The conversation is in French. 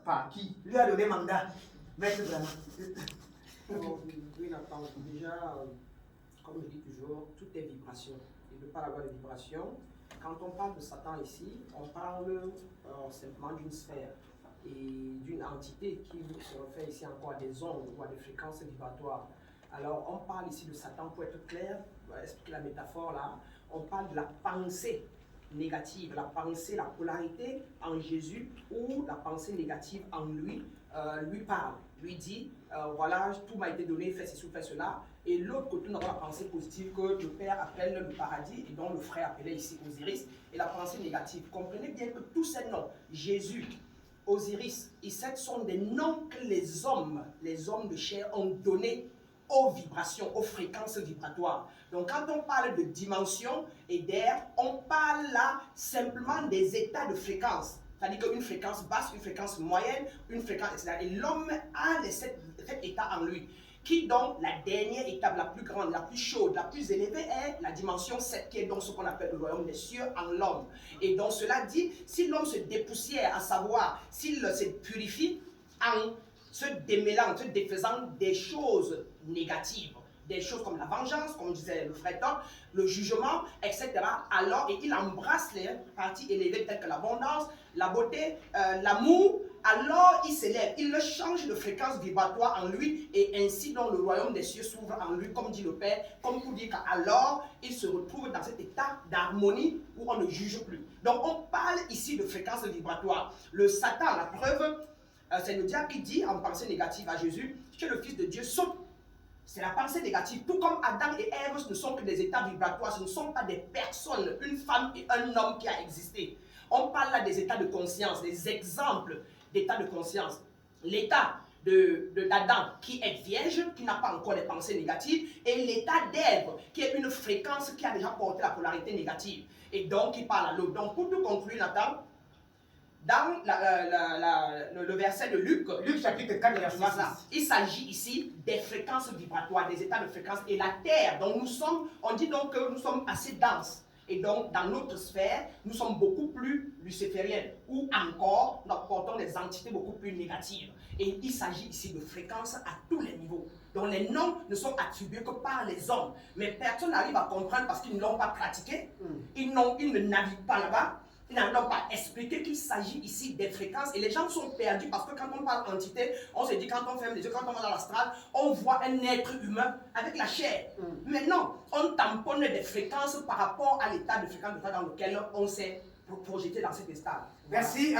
Par qui? Lui a donné mandat. Maître Brana. Oui, Nathan, déjà, comme je dis toujours, tout est vibration. Il ne peut pas avoir de vibration. Quand on parle de Satan ici, on parle simplement d'une sphère et d'une entité qui se réfère ici encore à des ondes ou à des fréquences vibratoires. Alors, on parle ici de Satan, pour être clair, on va expliquer la métaphore là, on parle de la pensée négative, la pensée, la polarité en Jésus, ou la pensée négative en lui, lui parle, lui dit, voilà, tout m'a été donné, fais ceci ou fais cela, et l'autre côté, on aura la pensée positive que le Père appelle le paradis, et dont le frère appelait ici Osiris, et la pensée négative. Comprenez bien que tous ces noms, Jésus, Osiris, Iset, sont des noms que les hommes de chair ont donnés aux vibrations, aux fréquences vibratoires. Donc quand on parle de dimension et d'air, on parle là simplement des états de fréquence. C'est-à-dire qu'une fréquence basse, une fréquence moyenne, une fréquence, etc. Et l'homme a les sept états en lui. Qui donc, la dernière étape, la plus grande, la plus chaude, la plus élevée est la dimension 7, qui est donc ce qu'on appelle le royaume des cieux en l'homme. Et donc cela dit, si l'homme se dépoussière, à savoir, s'il se purifie en se démêlant, se défaisant des choses négatives, des choses comme la vengeance, comme disait le frère Tom, le jugement, etc. Alors, et il embrasse les parties élevées telles que l'abondance, la beauté, l'amour, alors il s'élève, il le change de fréquence vibratoire en lui, et ainsi donc le royaume des cieux s'ouvre en lui, comme dit le Père, comme pour dire qu'alors il se retrouve dans cet état d'harmonie où on ne juge plus. Donc on parle ici de fréquence vibratoire. Le Satan, la preuve, c'est le diable qui dit en pensée négative à Jésus, que le Fils de Dieu saute. C'est la pensée négative. Tout comme Adam et Ève ne sont que des états vibratoires, ce ne sont pas des personnes, une femme et un homme qui a existé. On parle là des états de conscience, des exemples d'états de conscience. L'état d'Adam qui est vierge, qui n'a pas encore les pensées négatives, et l'état d'Ève qui est une fréquence qui a déjà porté la polarité négative. Et donc, il parle à l'autre. Donc, pour tout conclure, Nathan, dans le verset de Luc, chapitre 4, verset 6. Il s'agit ici des fréquences vibratoires, des états de fréquence et la Terre. Donc nous sommes, on dit donc que nous sommes assez denses. Et donc dans notre sphère, nous sommes beaucoup plus lucifériennes. Ou encore, nous portons des entités beaucoup plus négatives. Et il s'agit ici de fréquences à tous les niveaux. Donc les noms ne sont attribués que par les hommes. Mais personne n'arrive à comprendre parce qu'ils ne l'ont pas pratiqué. Ils ne naviguent pas là-bas. Ils n'ont pas expliqué qu'il s'agit ici des fréquences et les gens sont perdus parce que quand on parle entité, on se dit quand on ferme les yeux, quand on va dans l'astral, on voit un être humain avec la chair. Mais non, on tamponne des fréquences par rapport à l'état de fréquence dans lequel on s'est projeté dans cet état. Merci.